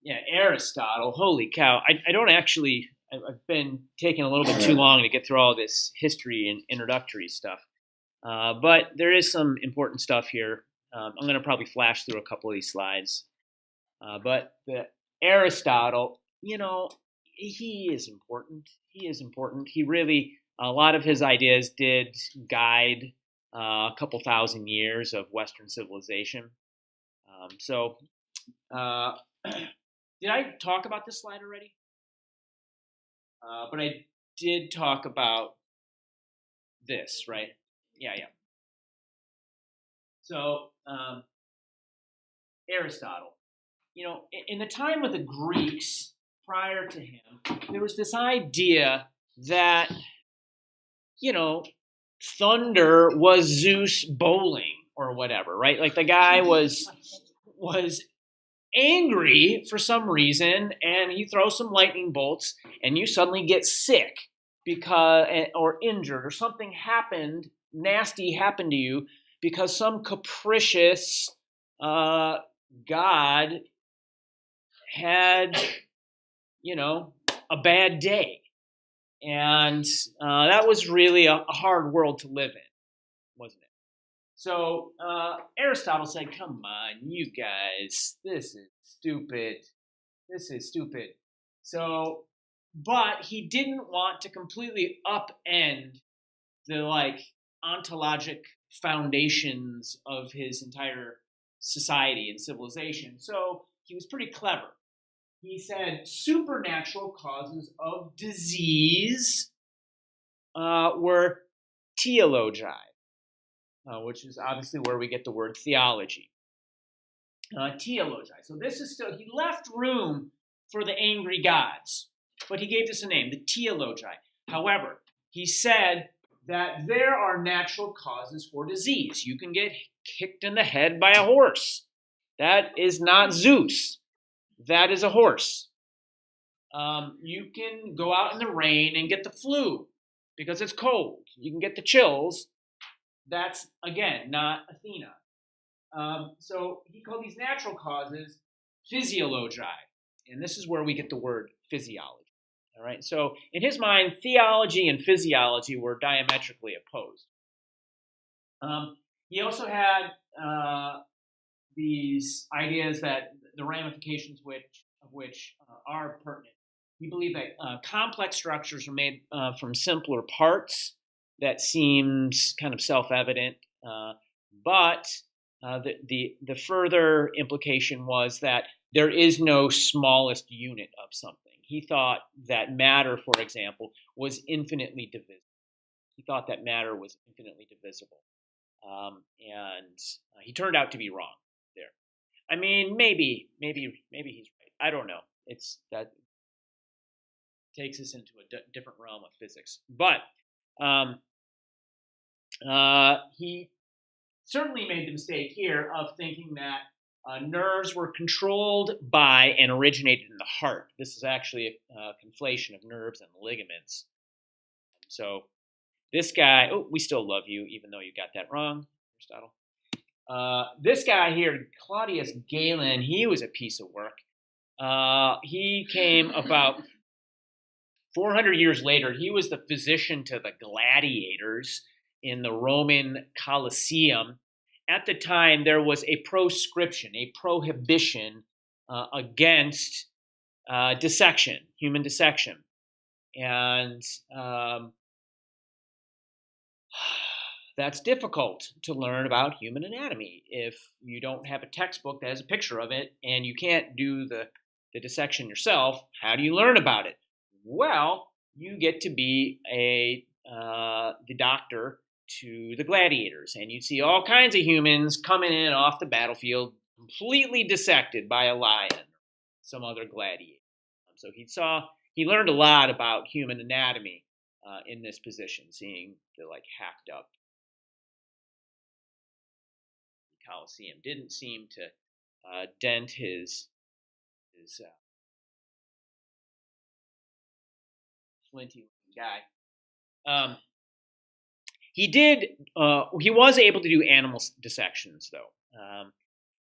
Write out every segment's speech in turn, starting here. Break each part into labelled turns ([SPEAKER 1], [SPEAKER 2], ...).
[SPEAKER 1] Yeah, Aristotle. Holy cow! I don't actually. I've been taking a little bit too long to get through all this history and introductory stuff. But there is some important stuff here. I'm going to probably flash through a couple of these slides. But the Aristotle, he is important. He is important. He really, a lot of his ideas did guide a couple thousand years of Western civilization. Uh, did I talk about this slide already? But I did talk about this, right? Yeah. So, Aristotle, in the time of the Greeks prior to him, there was this idea that, thunder was Zeus bowling or whatever, right? Like the guy was angry for some reason and he throws some lightning bolts and you suddenly get sick because or injured or something nasty happened to you because some capricious God had, a bad day. And that was really a hard world to live in, wasn't it? So Aristotle said, come on, you guys, this is stupid. This is stupid. So, but he didn't want to completely upend the ontologic foundations of his entire society and civilization. So he was pretty clever. He said supernatural causes of disease were teleologi, which is obviously where we get the word theology. Teleologi. So this is still, he left room for the angry gods, but he gave this a name, the teleologi. However, he said that there are natural causes for disease. You can get kicked in the head by a horse. That is not Zeus. That is a horse. You can go out in the rain and get the flu because it's cold. You can get the chills. That's, again, not Athena. So he called these natural causes physiologi. And this is where we get the word physiology. All right. So in his mind, theology and physiology were diametrically opposed. He also had these ideas that the ramifications of which are pertinent. He believed that complex structures are made from simpler parts. That seems kind of self-evident, but the further implication was that there is no smallest unit of something. He thought that matter, for example, was infinitely divisible. He thought that matter was infinitely divisible, and he turned out to be wrong there. I mean, maybe he's right. I don't know. That takes us into a different realm of physics, but he certainly made the mistake here of thinking that nerves were controlled by and originated in the heart. This is actually a conflation of nerves and ligaments. So this guy, we still love you, even though you got that wrong, Aristotle. This guy here, Claudius Galen, he was a piece of work. He came about 400 years later. He was the physician to the gladiators in the Roman Colosseum. At the time, there was a proscription, a prohibition against dissection, human dissection. And that's difficult to learn about human anatomy if you don't have a textbook that has a picture of it and you can't do the dissection yourself. How do you learn about it? Well, you get to be the doctor to the gladiators, and you see all kinds of humans coming in off the battlefield completely dissected by a lion or some other gladiator. So he learned a lot about human anatomy in this position, seeing the hacked up Colosseum. Didn't seem to dent his flinty guy. He was able to do animal dissections, though.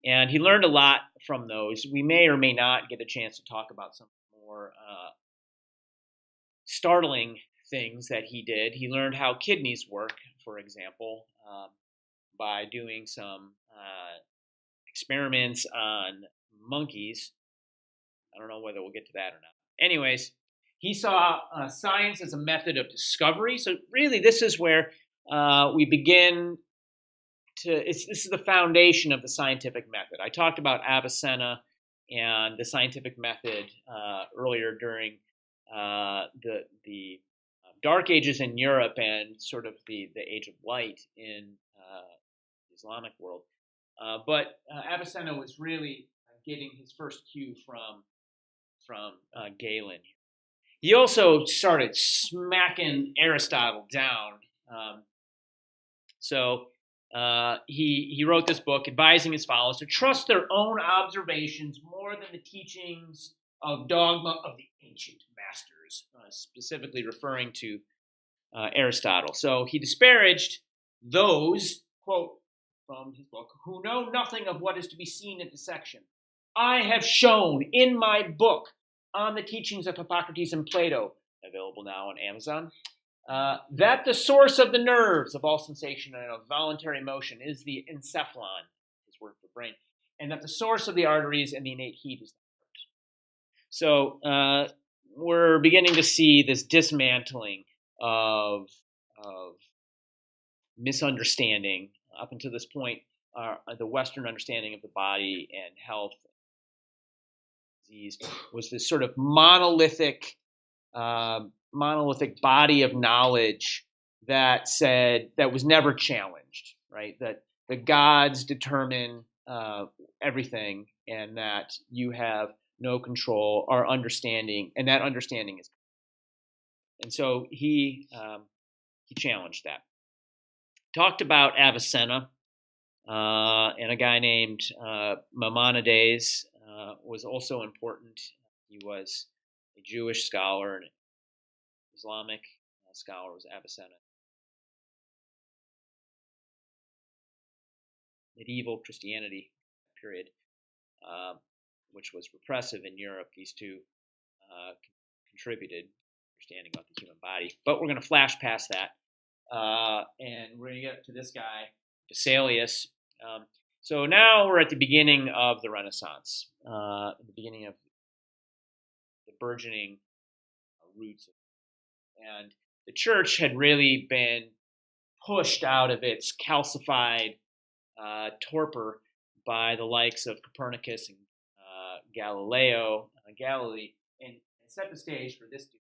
[SPEAKER 1] And he learned a lot from those. We may or may not get a chance to talk about some more startling things that he did. He learned how kidneys work, for example, by doing some experiments on monkeys. I don't know whether we'll get to that or not. Anyways, he saw science as a method of discovery. So really, this is where we begin to. This is the foundation of the scientific method. I talked about Avicenna and the scientific method earlier during the Dark Ages in Europe and sort of the Age of Light in the Islamic world. But Avicenna was really getting his first cue from Galen. He also started smacking Aristotle down. So he wrote this book advising his followers to trust their own observations more than the teachings of dogma of the ancient masters, specifically referring to Aristotle. So he disparaged those, quote from his book, who know nothing of what is to be seen in dissection. I have shown in my book on the teachings of Hippocrates and Plato, available now on Amazon, that the source of the nerves of all sensation and of voluntary motion is the encephalon, his word for brain, and that the source of the arteries and the innate heat is the heart. So we're beginning to see this dismantling of misunderstanding. Up until this point, the Western understanding of the body and health and disease was this sort of monolithic body of knowledge that was never challenged, right? That the gods determine everything, and that you have no control or understanding, and that understanding is. And so he challenged that. Talked about Avicenna, and a guy named Maimonides was also important. He was a Jewish scholar, and an Islamic scholar was Avicenna. Medieval Christianity period, which was repressive in Europe, these two contributed understanding about the human body. But we're going to flash past that. And we're going to get to this guy, Vesalius. So now we're at the beginning of the Renaissance, the beginning of the burgeoning roots. And the church had really been pushed out of its calcified torpor by the likes of Copernicus and Galileo, Galilee, and set the stage for this dude,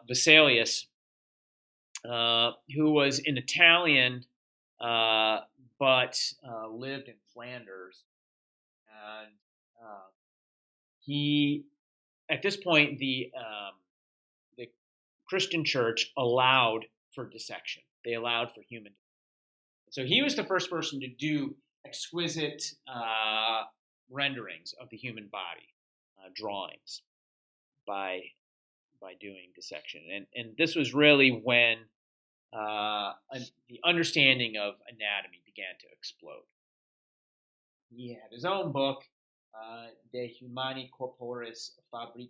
[SPEAKER 1] Vesalius, who was an Italian, but lived in Flanders. And he, at this point, the Christian church allowed for dissection. They allowed for human dissection. So he was the first person to do exquisite renderings of the human body, drawings by doing dissection. And this was really when the understanding of anatomy began to explode. He had his own book, De Humani Corporis Fabric,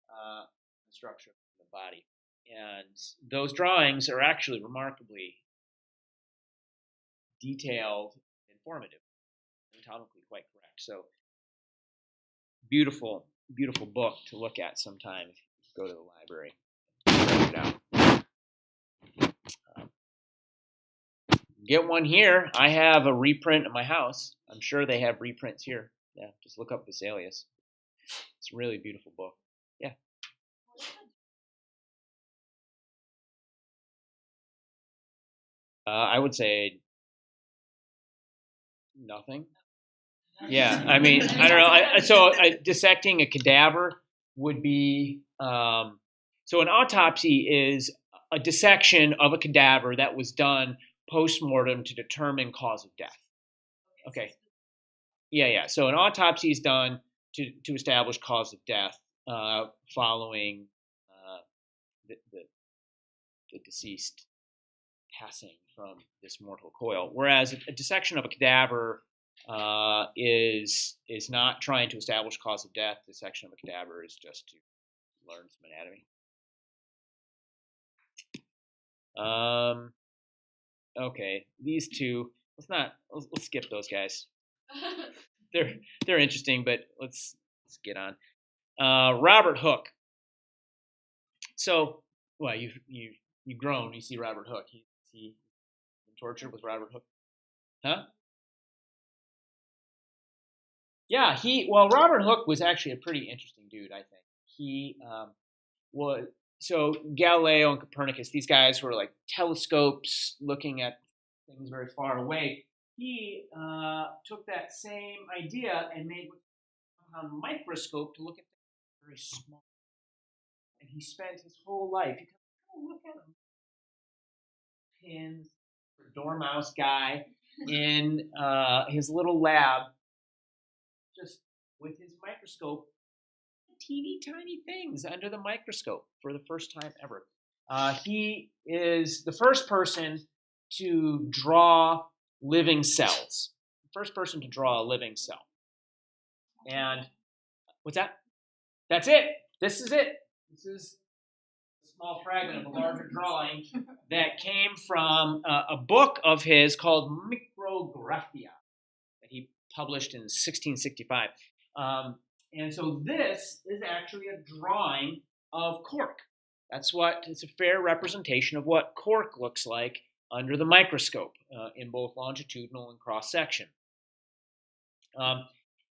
[SPEAKER 1] the structure of the body. And those drawings are actually remarkably detailed, informative, anatomically quite correct. So beautiful, beautiful book to look at sometime if you go to the library. Check it out. Get one here. I have a reprint at my house. I'm sure they have reprints here. Yeah, just look up Vesalius. It's a really beautiful book. Yeah. I would say nothing. Yeah, I mean, I don't know. Dissecting a cadaver would be so an autopsy is a dissection of a cadaver that was done post-mortem to determine cause of death. Okay. Yeah. So an autopsy is done to establish cause of death following the deceased passing from this mortal coil. Whereas a dissection of a cadaver is not trying to establish cause of death. The section of a cadaver is just to learn some anatomy. Okay, these two. Let's skip those guys. They're interesting, but let's get on. Robert Hooke. So, well, you groan. You see Robert Hooke. He tortured with Robert Hooke, huh? Yeah, Robert Hooke was actually a pretty interesting dude. I think he was. So Galileo and Copernicus, these guys were like telescopes looking at things very far away. He took that same idea and made a microscope to look at things very small. And he spent his whole life. You can look at him, pins, dormouse guy in his little lab, just with his microscope, teeny tiny things under the microscope for the first time ever. He is the first person to draw living cells. First person to draw a living cell. And what's that? That's it. This is it. This is a small fragment of a larger drawing that came from a book of his called Micrographia that he published in 1665. And so this is actually a drawing of cork. It's a fair representation of what cork looks like under the microscope in both longitudinal and cross section.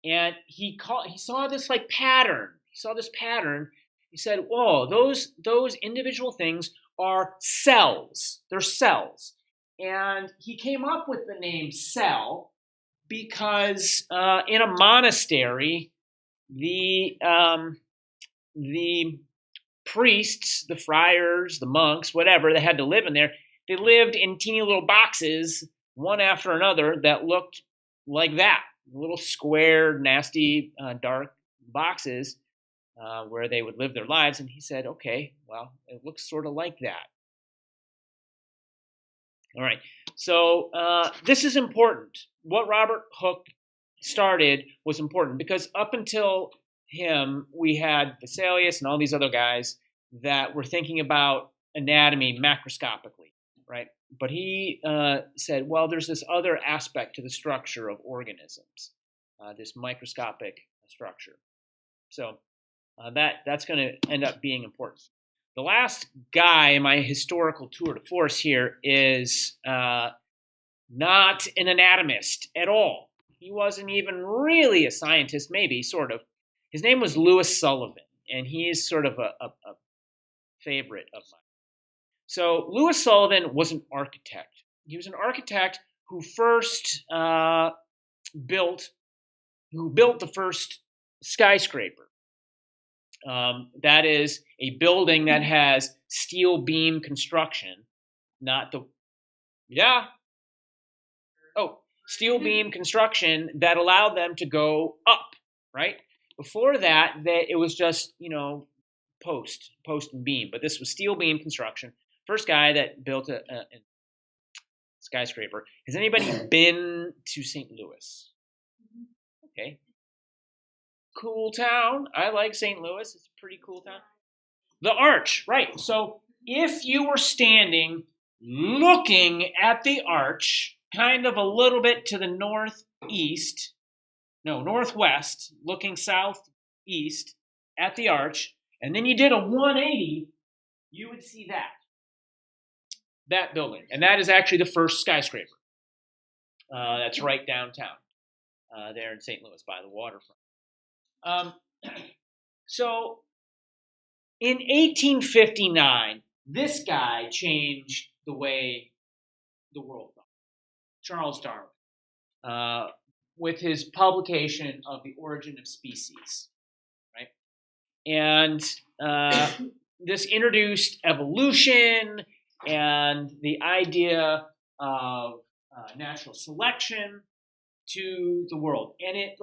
[SPEAKER 1] And he saw this like pattern. He saw this pattern. He said, "Whoa, those individual things are cells. They're cells." And he came up with the name cell because in a monastery, the priests, the friars, the monks, whatever, that had to live in there, they lived in teeny little boxes, one after another, that looked like that. Little square, nasty, dark boxes where they would live their lives. And he said, okay, well, it looks sort of like that. All right, so this is important. What Robert Hooke started was important because up until him, we had Vesalius and all these other guys that were thinking about anatomy macroscopically, right? But he said, well, there's this other aspect to the structure of organisms, this microscopic structure. So that's going to end up being important. The last guy in my historical tour de force here is not an anatomist at all. He wasn't even really a scientist, maybe, sort of. His name was Louis Sullivan, and he is sort of a favorite of mine. So Louis Sullivan was an architect. He was an architect who built the first skyscraper. That is a building that has steel beam construction, steel beam construction that allowed them to go up, right? Before that, it was just, post and beam, but this was steel beam construction. First guy that built a skyscraper. Has anybody been to St. Louis? Okay. Cool town. I like St. Louis. It's a pretty cool town. The arch, right. So if you were standing looking at the arch, kind of a little bit to the northwest, looking southeast at the arch, and then you did a 180, you would see that building. And that is actually the first skyscraper. That's right downtown, there in St. Louis by the waterfront. So in 1859, this guy changed the way the world thought. Charles Darwin, with his publication of The Origin of Species, right? And this introduced evolution and the idea of natural selection to the world. And it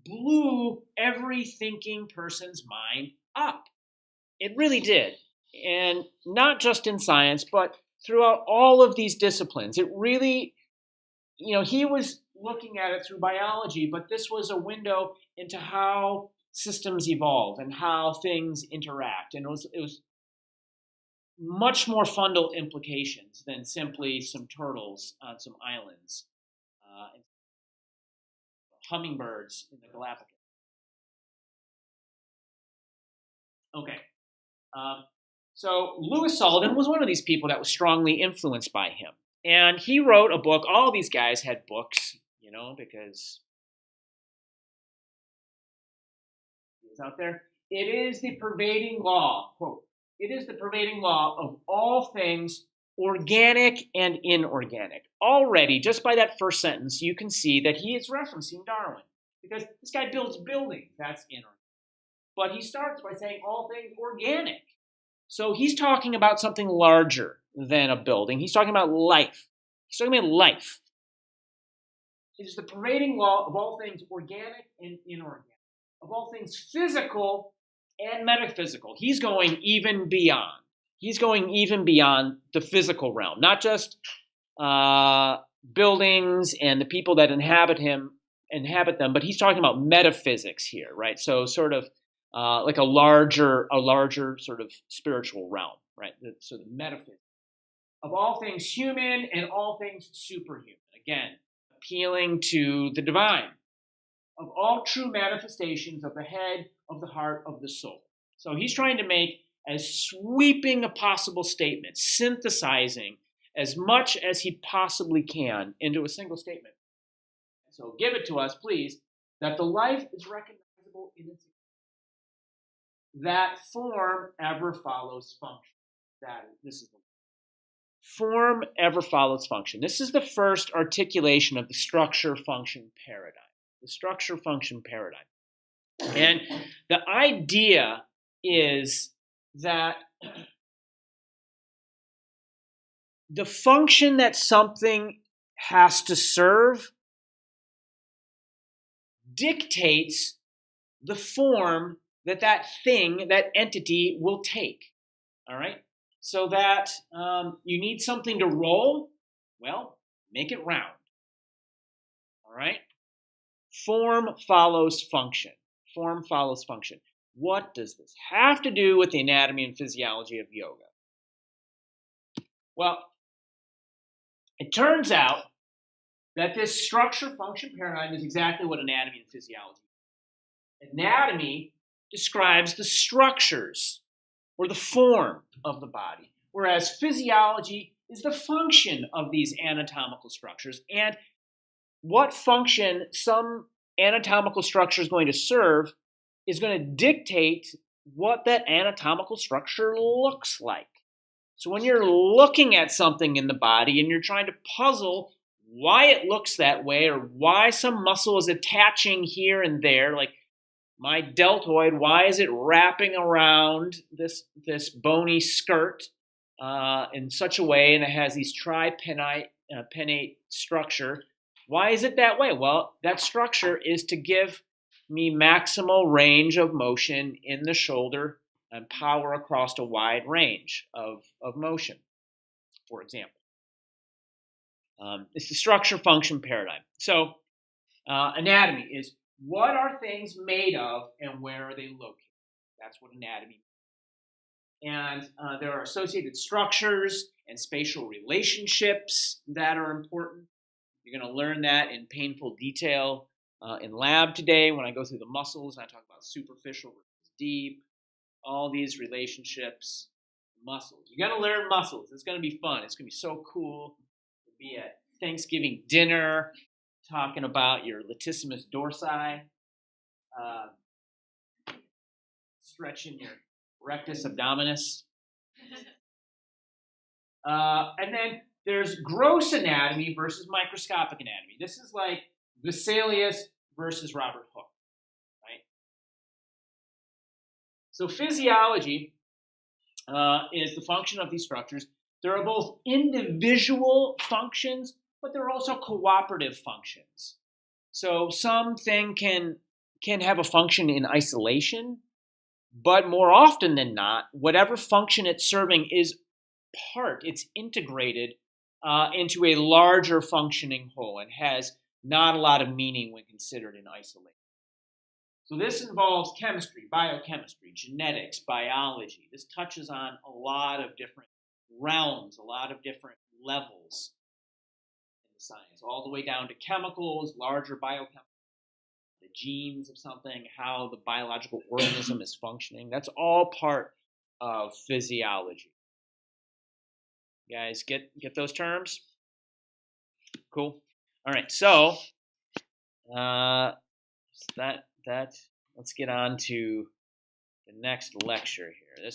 [SPEAKER 1] blew every thinking person's mind up. It really did. And not just in science, but throughout all of these disciplines. It really, he was looking at it through biology, but this was a window into how systems evolve and how things interact. And it was much more fundamental implications than simply some turtles on some islands, and hummingbirds in the Galapagos. Okay. So Louis Sullivan was one of these people that was strongly influenced by him. And he wrote a book. All these guys had books, because he was out there. It is the pervading law, quote, it is the pervading law of all things organic and inorganic. Already, just by that first sentence, you can see that he is referencing Darwin. Because this guy builds buildings, that's inorganic. But he starts by saying all things organic. So he's talking about something larger than a building. He's talking about life. He's talking about life. It is the pervading law of all things organic and inorganic, of all things physical and metaphysical. He's going even beyond. He's going even beyond the physical realm, not just buildings and the people that inhabit them, but he's talking about metaphysics here, right? So sort of like a larger sort of spiritual realm, right? So the metaphysics of all things human and all things superhuman. Again, appealing to the divine, of all true manifestations of the head, of the heart, of the soul. So he's trying to make as sweeping a possible statement, synthesizing as much as he possibly can into a single statement. So give it to us, please, that the life is recognizable in its that form ever follows function. This is the form ever follows function. This is the first articulation of the structure-function paradigm. The structure-function paradigm. And the idea is that the function that something has to serve dictates the form that thing, that entity will take. All right? So that you need something to roll, well, make it round. All right? Form follows function. Form follows function. What does this have to do with the anatomy and physiology of yoga? Well, it turns out that this structure-function paradigm is exactly what anatomy and physiology is. Anatomy describes the structures or the form of the body, whereas physiology is the function of these anatomical structures. And what function some anatomical structure is going to serve is going to dictate what that anatomical structure looks like. So when you're looking at something in the body and you're trying to puzzle why it looks that way or why some muscle is attaching here and there, like my deltoid, why is it wrapping around this bony skirt in such a way, and it has these tripennate structure? Why is it that way? Well, that structure is to give me maximal range of motion in the shoulder and power across a wide range of motion, for example. It's the structure-function paradigm. So anatomy is what are things made of and where are they located? That's what anatomy is. And there are associated structures and spatial relationships that are important. You're going to learn that in painful detail in lab today when I go through the muscles and I talk about superficial versus deep, all these relationships, muscles. You're going to learn muscles. It's going to be fun. It's going to be so cool to be at Thanksgiving dinner talking about your latissimus dorsi, stretching your rectus abdominis. And then there's gross anatomy versus microscopic anatomy. This is like Vesalius versus Robert Hooke, right? So physiology is the function of these structures. There are both individual functions, but there are also cooperative functions. So something can have a function in isolation, but more often than not, whatever function it's serving is it's integrated into a larger functioning whole and has not a lot of meaning when considered in isolation. So this involves chemistry, biochemistry, genetics, biology. This touches on a lot of different realms, a lot of different levels in the science, all the way down to chemicals, larger biochemicals, the genes of something, how the biological organism is functioning. That's all part of physiology. You guys get those terms? Cool. All right, so let's get on to the next lecture here.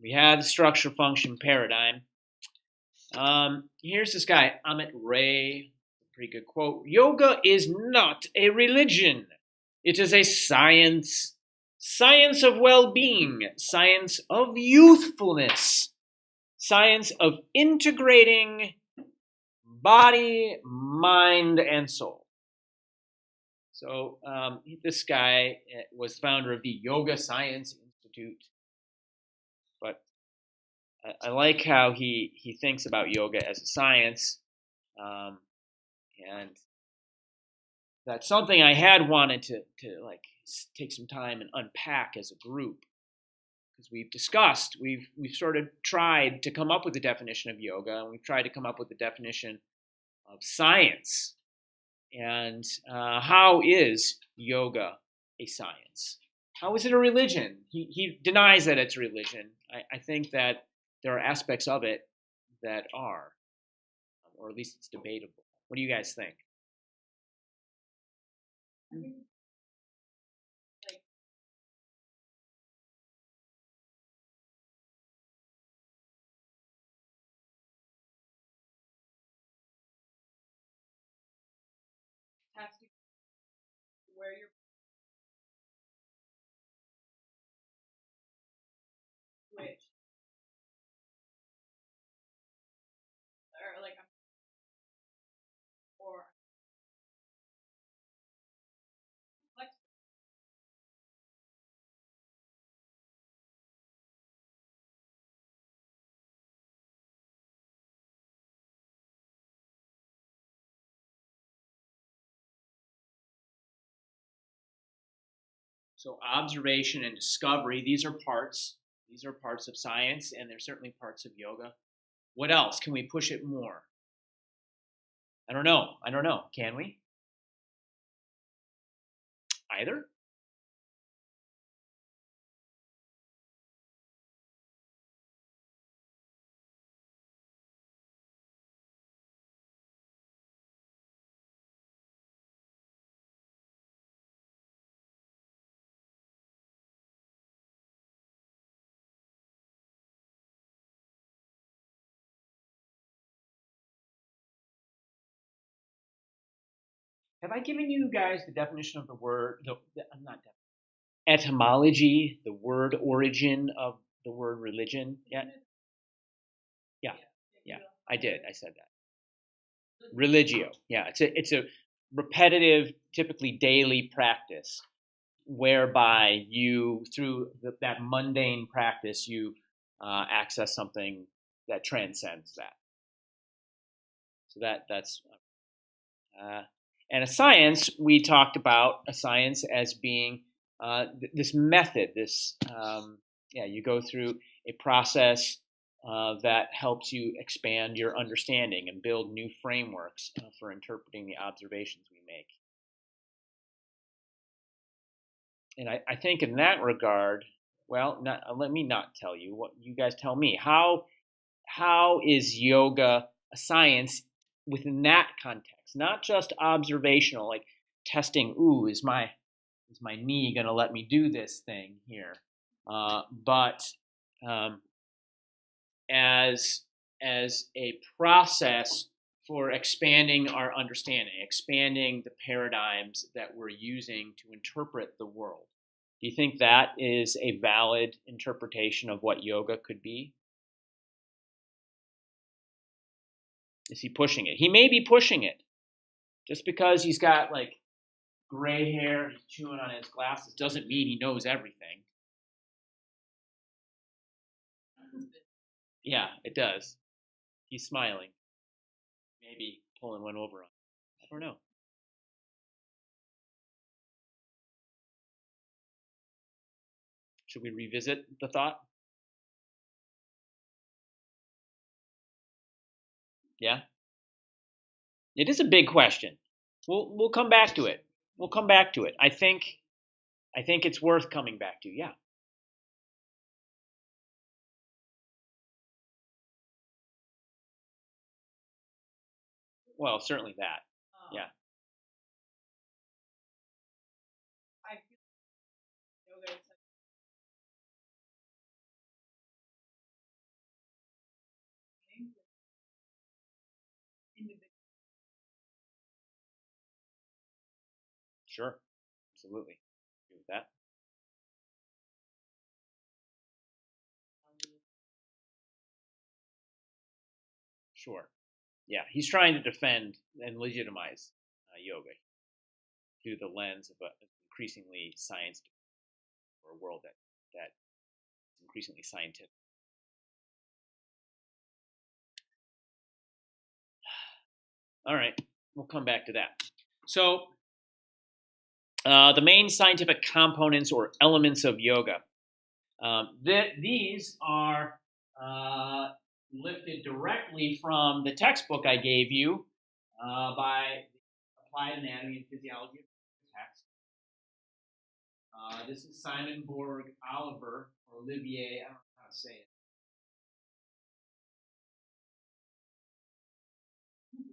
[SPEAKER 1] We had the structure function paradigm. Here's this guy, Amit Ray. Pretty good quote. Yoga is not a religion. It is a science. Science of well-being. Science of youthfulness. Science of integrating body, mind, and soul. So this guy was founder of the Yoga Science Institute. But I like how he thinks about yoga as a science. And that's something I had wanted to like take some time and unpack as a group, because we've sort of tried to come up with a definition of yoga, and we've tried to come up with a definition of science. And how is yoga a science? How is it a religion? He denies that it's a religion. I think that there are aspects of it that are, or at least it's debatable. What do you guys think?
[SPEAKER 2] Where you're which or like or like
[SPEAKER 1] So observation and discovery, these are parts of science, and they're certainly parts of yoga. What else? Can we push it more? I don't know. Can we? Either? Have I given you guys the definition of the word? Not etymology, the word origin of the word religion yet? Yeah, I did. I said that. Religio. Yeah, it's a repetitive, typically daily practice, whereby you, through that mundane practice, you access something that transcends that. So that's and a science. We talked about a science as being this method. You go through a process that helps you expand your understanding and build new frameworks for interpreting the observations we make. And I think in that regard, well, let me not tell you. What you guys tell me. How is yoga a science within that context? Not just observational, like testing. Ooh, is my knee going to let me do this thing here? But as a process for expanding our understanding, expanding the paradigms that we're using to interpret the world. Do you think that is a valid interpretation of what yoga could be? Is he pushing it? He may be pushing it. Just because he's got like gray hair, he's chewing on his glasses, doesn't mean he knows everything. Yeah, it does. He's smiling. Maybe pulling one over on. or no? Should we revisit the thought? Yeah. It is a big question. We'll come back to it. We'll come back to it. I think it's worth coming back to. Yeah. Well, certainly that. Yeah.
[SPEAKER 2] I feel yoga is such a thing with individual.
[SPEAKER 1] Sure. Absolutely. Agree with that. Sure. Yeah. He's trying to defend and legitimize yoga through the lens of an increasingly science or a world that is increasingly scientific. All right, we'll come back to that. So, the main scientific components or elements of yoga. These are lifted directly from the textbook I gave you by Applied Anatomy and Physiology of text. This is Simon Borg Oliver or Olivier. I don't know how to say it.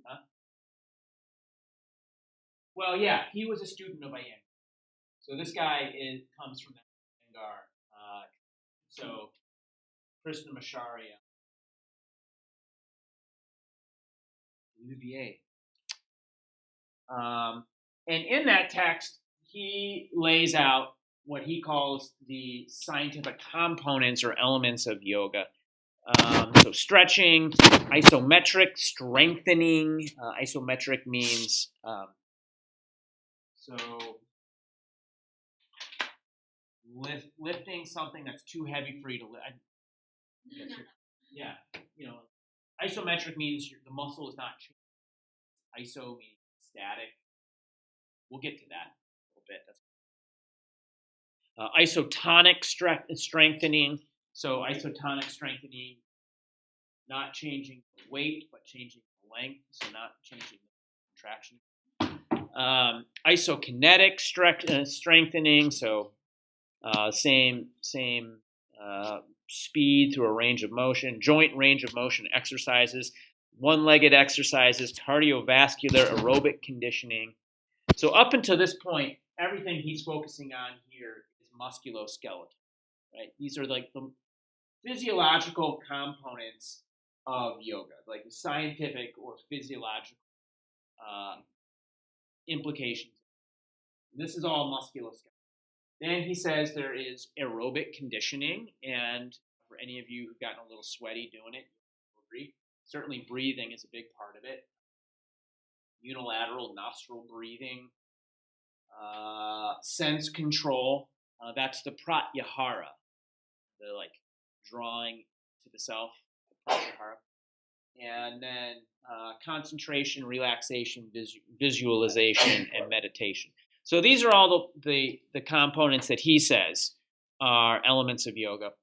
[SPEAKER 1] Huh? Well, yeah, he was a student of Iyengar. So this guy comes from Iyengar. So Krishnamacharya. Olivier. And in that text, he lays out what he calls the scientific components or elements of yoga. So stretching, isometric, strengthening. Isometric means lifting something that's too heavy for you to lift. Yeah, isometric means the muscle is not changing. Iso means static. We'll get to that a little bit. Isotonic strengthening. So isotonic strengthening, not changing the weight, but changing the length. So not changing the contraction. Isokinetic strengthening. So same speed through a range of motion. Joint range of motion exercises. One-legged exercises. Cardiovascular aerobic conditioning. So up until this point, everything he's focusing on here is musculoskeletal, right? These are like the physiological components of yoga, like the scientific or physiological implications. This is all musculoskeletal. Then he says there is aerobic conditioning, and for any of you who've gotten a little sweaty doing it, you'll agree. Certainly breathing is a big part of it. Unilateral nostril breathing. Sense control. That's the pratyahara, the like drawing to the self, the pratyahara. And then concentration, relaxation, visualization, and meditation. So these are all the components that he says are elements of yoga.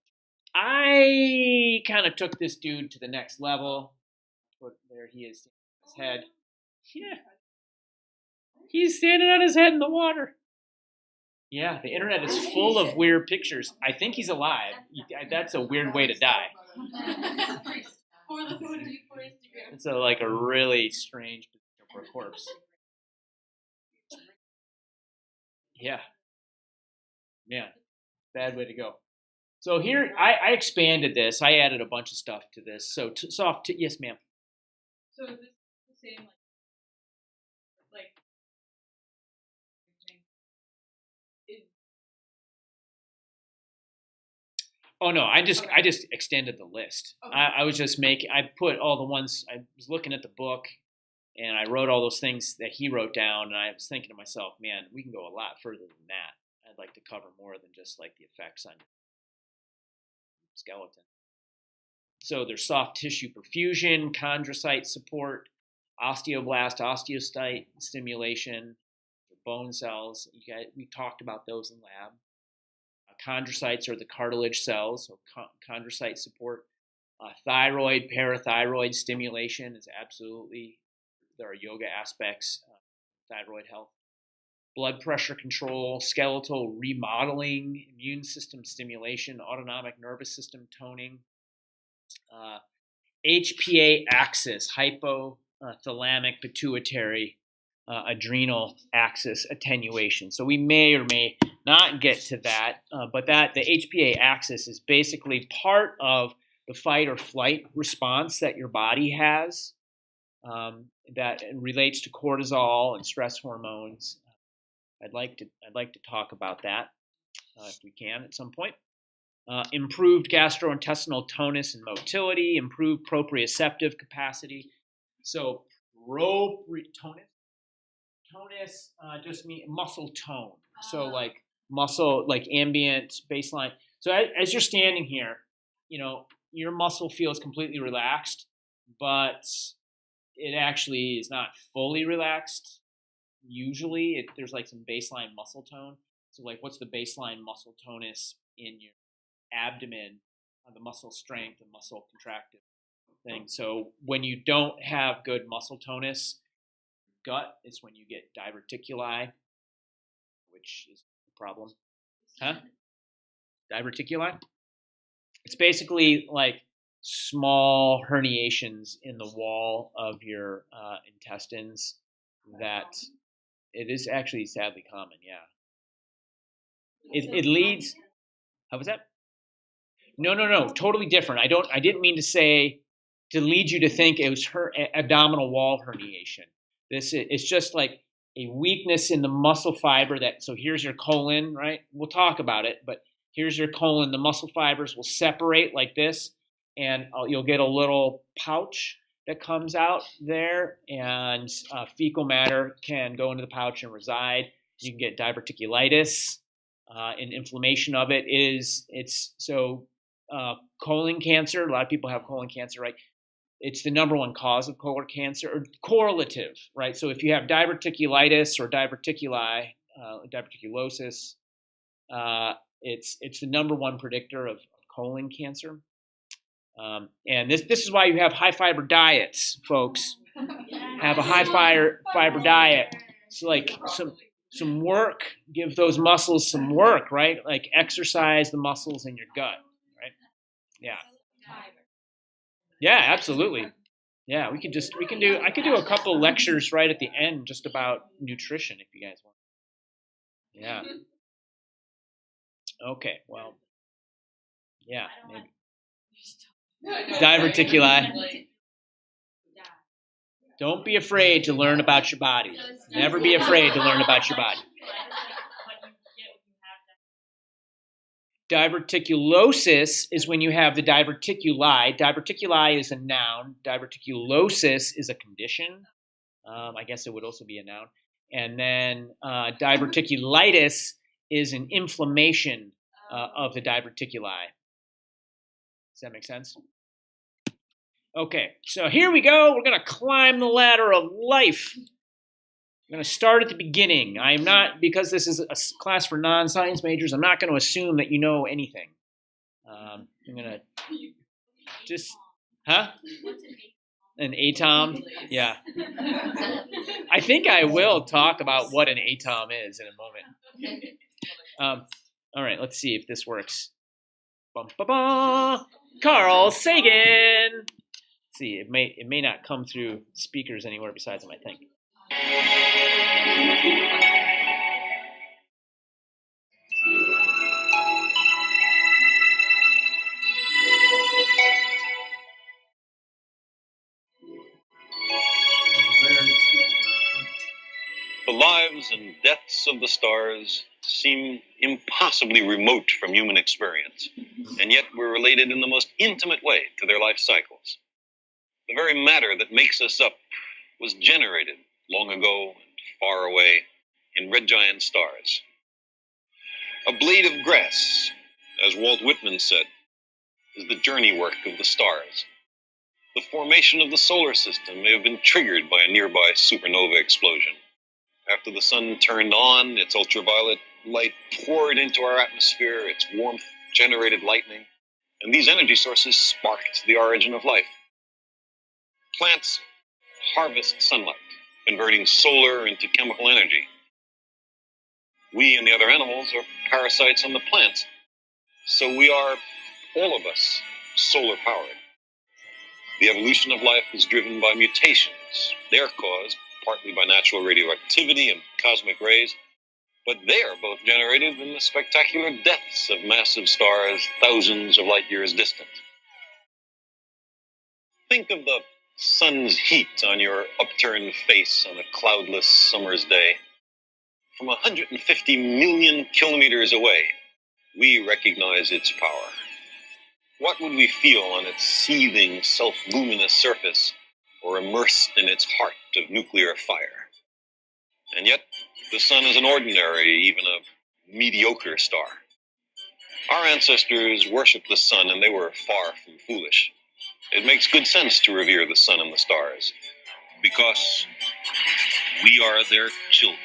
[SPEAKER 1] I kind of took this dude to the next level. There he is, his head. Yeah. He's standing on his head in the water. Yeah, the internet is full of weird pictures. I think he's alive. That's a weird way to die. It's like a really strange picture for a corpse. Yeah. Yeah. Bad way to go. So here, I expanded this. I added a bunch of stuff to this. So soft. Yes, ma'am.
[SPEAKER 2] So is this the same like
[SPEAKER 1] Oh no, I just extended the list.
[SPEAKER 2] Okay.
[SPEAKER 1] I was just I put all the ones. I was looking at the book, and I wrote all those things that he wrote down, and I was thinking to myself, man, we can go a lot further than that. I'd like to cover more than just like the effects on skeleton. So there's soft tissue perfusion, chondrocyte support, osteoblast, osteocyte stimulation, bone cells. We talked about those in lab. Chondrocytes are the cartilage cells, so chondrocyte support. Thyroid, parathyroid stimulation is absolutely, there are yoga aspects, thyroid health. Blood pressure control, skeletal remodeling, immune system stimulation, autonomic nervous system toning. HPA axis, hypothalamic pituitary adrenal axis attenuation. So we may or may not get to that, but the HPA axis is basically part of the fight or flight response that your body has that relates to cortisol and stress hormones. I'd like to talk about that if we can at some point. Improved gastrointestinal tonus and motility, improved proprioceptive capacity. So tonus just means muscle tone. So like muscle, like ambient baseline. So as you're standing here, your muscle feels completely relaxed, but it actually is not fully relaxed. Usually there's like some baseline muscle tone. So like what's the baseline muscle tonus in your abdomen, the muscle strength and muscle contractive thing. So when you don't have good muscle tonus, gut is when you get diverticuli, which is a problem. Diverticuli? It's basically like small herniations in the wall of your intestines that it is actually sadly common, yeah. It leads. How was that? No, totally different. I didn't mean to say to lead you to think it was her abdominal wall herniation. This is just like a weakness in the muscle fiber so here's your colon, right? We'll talk about it, but here's your colon. The muscle fibers will separate like this, and you'll get a little pouch that comes out there, and fecal matter can go into the pouch and reside. You can get diverticulitis, and inflammation of it colon cancer. A lot of people have colon cancer, right? It's the number one cause of colon cancer, or correlative, right? So if you have diverticulitis or diverticulosis, it's the number one predictor of colon cancer. And this is why you have high fiber diets, folks. Have a high fiber diet. So like some work, give those muscles some work, right? Like exercise the muscles in your gut, right? Yeah. Yeah, absolutely. Yeah, I could do a couple lectures right at the end just about nutrition if you guys want. Yeah. Okay, well, yeah, maybe. Diverticuli. Don't be afraid to learn about your body. Never be afraid to learn about your body. Diverticulosis is when you have the diverticuli. Diverticuli is a noun. Diverticulosis is a condition. I guess it would also be a noun. And then diverticulitis is an inflammation of the diverticuli. Does that make sense? Okay, so here we go. We're going to climb the ladder of life. I'm going to start at the beginning. I am not, because this is a class for non-science majors, I'm not going to assume that you know anything. I'm going to just, an atom? Yeah. I think I will talk about what an atom is in a moment. All right, let's see if this works. Carl Sagan. Let's see, it may not come through speakers anywhere besides on my thing.
[SPEAKER 3] The lives and deaths of the stars seem impossibly remote from human experience, and yet we're related in the most intimate way to their life cycles. The very matter that makes us up was generated long ago and far away in red giant stars. A blade of grass, as Walt Whitman said, is the journey work of the stars. The formation of the solar system may have been triggered by a nearby supernova explosion. After the sun turned on, its ultraviolet light poured into our atmosphere, its warmth generated lightning, and these energy sources sparked the origin of life. Plants harvest sunlight, converting solar into chemical energy. We and the other animals are parasites on the plants, so we are, all of us, solar powered. The evolution of life is driven by mutations. They're caused partly by natural radioactivity and cosmic rays, but they are both generated in the spectacular deaths of massive stars thousands of light years distant. Think of the sun's heat on your upturned face on a cloudless summer's day. From 150 million kilometers away, we recognize its power. What would we feel on its seething, self-luminous surface, or immersed in its heart of nuclear fire? And yet, the sun is an ordinary, even a mediocre star. Our ancestors worshipped the sun, and they were far from foolish. It makes good sense to revere the sun and the stars, because we are their children.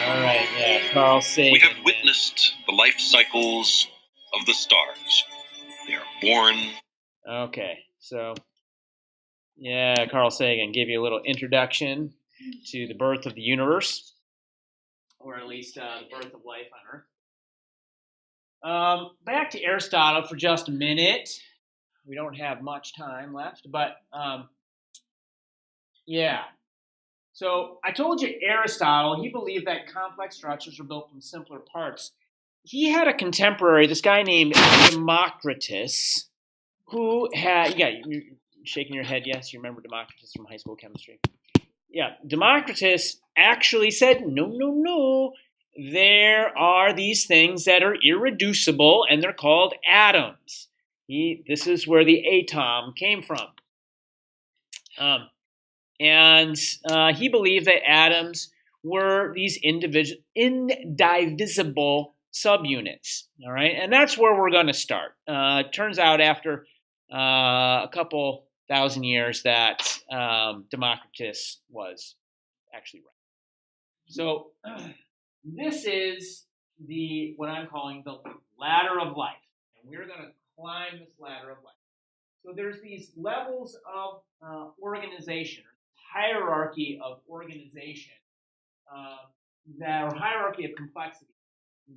[SPEAKER 1] All right, yeah, Carl Sagan.
[SPEAKER 3] We have witnessed the life cycles of the stars. They are born.
[SPEAKER 1] Okay, so, yeah, Carl Sagan gave you a little introduction to the birth of the universe, or at least the birth of life on Earth. Back to Aristotle for just a minute. We don't have much time left, but yeah. So I told you Aristotle, he believed that complex structures are built from simpler parts. He had a contemporary, this guy named Democritus, who had, you're shaking your head, yes, you remember Democritus from high school chemistry. Yeah, Democritus actually said, no, there are these things that are irreducible, and they're called atoms. This is where the atom came from. And he believed that atoms were these indivisible subunits, all right? And that's where we're going to start. Turns out after a couple thousand years that Democritus was actually right. So this is what I'm calling the ladder of life. And we're going to climb this ladder of life. So there's these levels of organization, hierarchy of organization, or hierarchy of complexity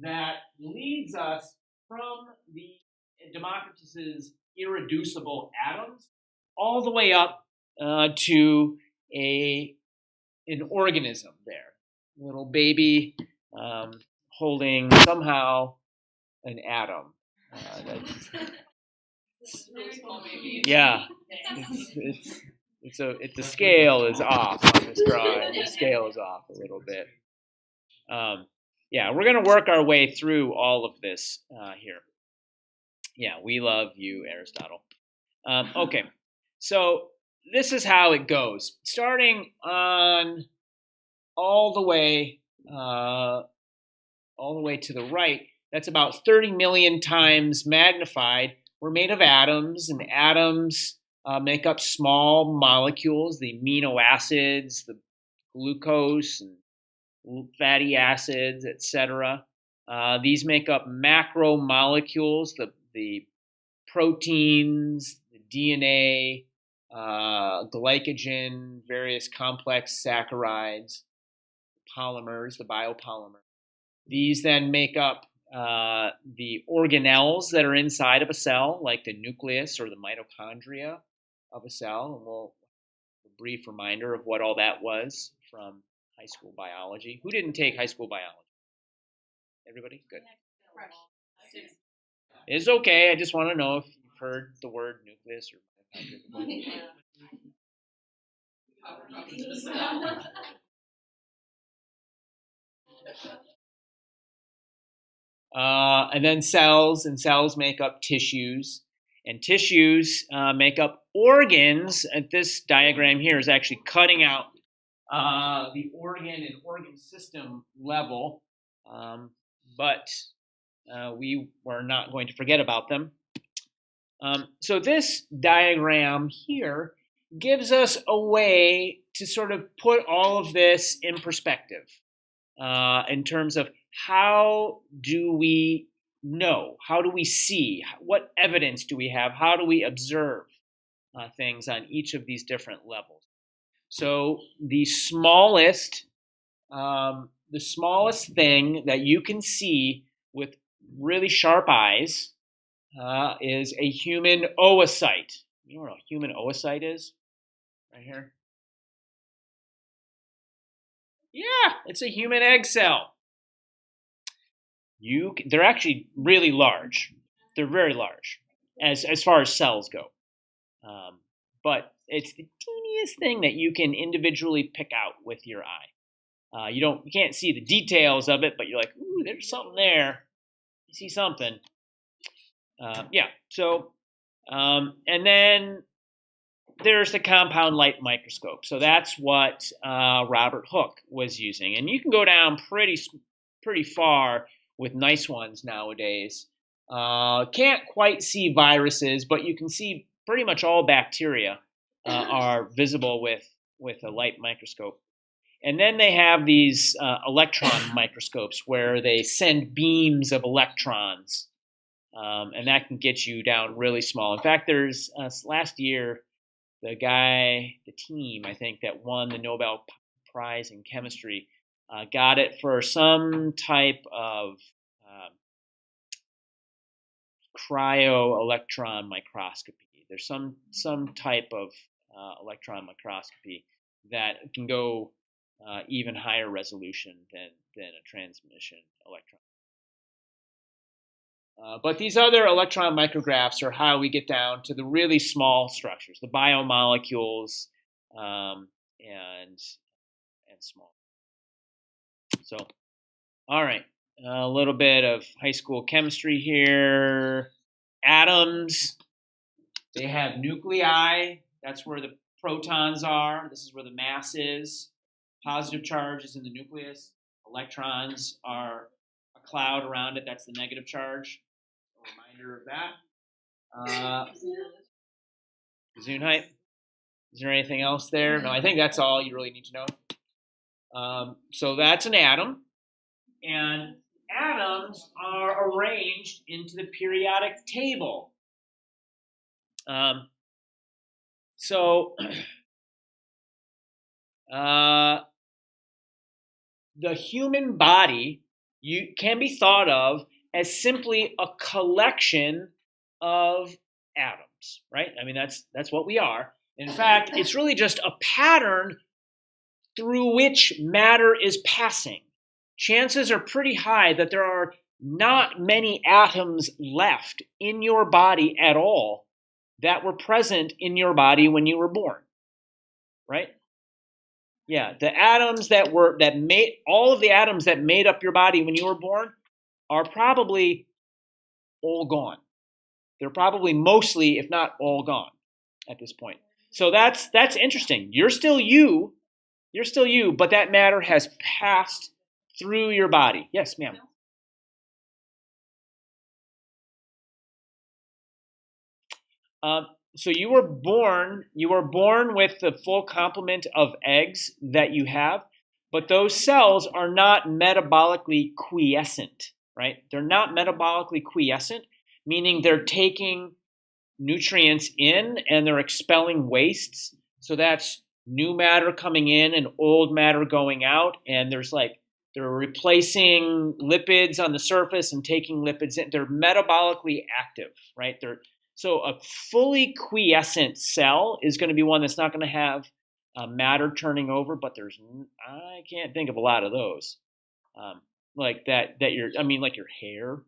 [SPEAKER 1] that leads us from the Democritus's irreducible atoms all the way up to an organism there, a little baby holding somehow an atom. Yeah, the scale is off on this drawing. The scale is off a little bit. Yeah, we're going to work our way through all of this here. Yeah, we love you, Aristotle. Okay, so this is how it goes. Starting on all the way to the right, that's about 30 million times magnified. We're made of atoms, and atoms make up small molecules, the amino acids, the glucose, and fatty acids, etc. These make up macromolecules, the proteins, the DNA, glycogen, various complex saccharides, polymers, the biopolymers. These then make up the organelles that are inside of a cell, like the nucleus or the mitochondria of a cell. And we'll a brief reminder of what all that was from high school biology. Who didn't take high school biology? Everybody? Good. It's okay. I just want to know if you've heard the word nucleus or mitochondria. And then cells, and cells make up tissues, and tissues make up organs. And this diagram here is actually cutting out the organ and organ system level, but we were not going to forget about them. So this diagram here gives us a way to sort of put all of this in perspective in terms of how do we know, how do we see, what evidence do we have, how do we observe things on each of these different levels. So the smallest thing that you can see with really sharp eyes is a human oocyte. You know what a human oocyte is? Right here. Yeah, it's a human egg cell. They're actually really large. They're very large as far as cells go. But it's the teeniest thing that you can individually pick out with your eye. You can't see the details of it, but you're like, ooh, there's something there. You see something. Yeah. So, and then there's the compound light microscope. So that's what Robert Hooke was using, and you can go down pretty far with nice ones nowadays. Can't quite see viruses, but you can see pretty much all bacteria are visible with a light microscope. And then they have these electron microscopes where they send beams of electrons, and that can get you down really small. In fact, there's last year, the team, I think, that won the Nobel Prize in chemistry got it for some type of cryo-electron microscopy. There's some type of electron microscopy that can go even higher resolution than a transmission electron. But these other electron micrographs are how we get down to the really small structures, the biomolecules, and small. So, all right, a little bit of high school chemistry here. Atoms, they have nuclei. That's where the protons are. This is where the mass is. Positive charge is in the nucleus. Electrons are a cloud around it. That's the negative charge. A reminder of that. Gesundheit. Is there anything else there? No, I think that's all you really need to know. So that's an atom. And atoms are arranged into the periodic table. So the human body can be thought of as simply a collection of atoms, right? I mean, that's what we are. In fact, it's really just a pattern through which matter is passing. Chances are pretty high that there are not many atoms left in your body at all that were present in your body when you were born, right? Yeah, the atoms all of the atoms that made up your body when you were born are probably all gone. They're probably mostly, if not all gone at this point. So that's interesting. You're still you, but that matter has passed through your body. Yes, ma'am. So you were born with the full complement of eggs that you have, but those cells are not metabolically quiescent, right? They're not metabolically quiescent, meaning they're taking nutrients in and they're expelling wastes. So that's new matter coming in and old matter going out, and they're replacing lipids on the surface and taking lipids in. They're metabolically active, right? So a fully quiescent cell is going to be one that's not going to have matter turning over, but I can't think of a lot of those. Like your hair,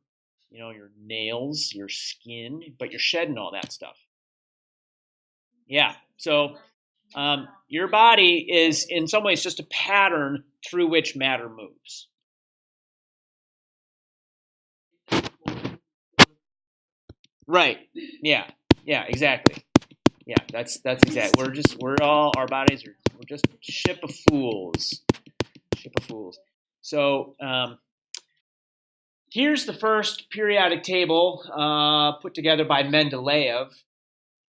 [SPEAKER 1] your nails, your skin, but you're shedding all that stuff. Yeah. So your body is in some ways just a pattern through which matter moves. Right. Yeah. Yeah. Exactly. Yeah. That's exactly. Our bodies we're just a ship of fools. So here's the first periodic table put together by Mendeleev,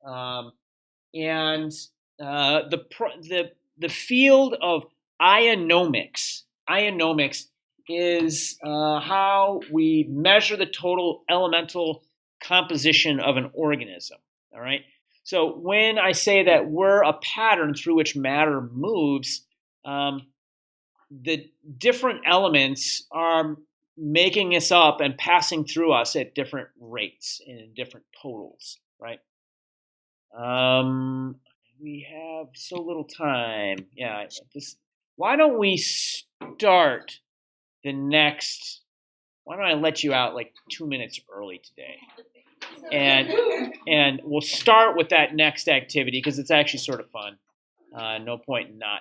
[SPEAKER 1] and the field of ionomics. Ionomics is how we measure the total elemental composition of an organism. All right. So when I say that we're a pattern through which matter moves, the different elements are making us up and passing through us at different rates and in different totals, right? We have so little time. Yeah, why don't we start the next? Why don't I let you out like 2 minutes early today? And we'll start with that next activity because it's actually sort of fun. No point in not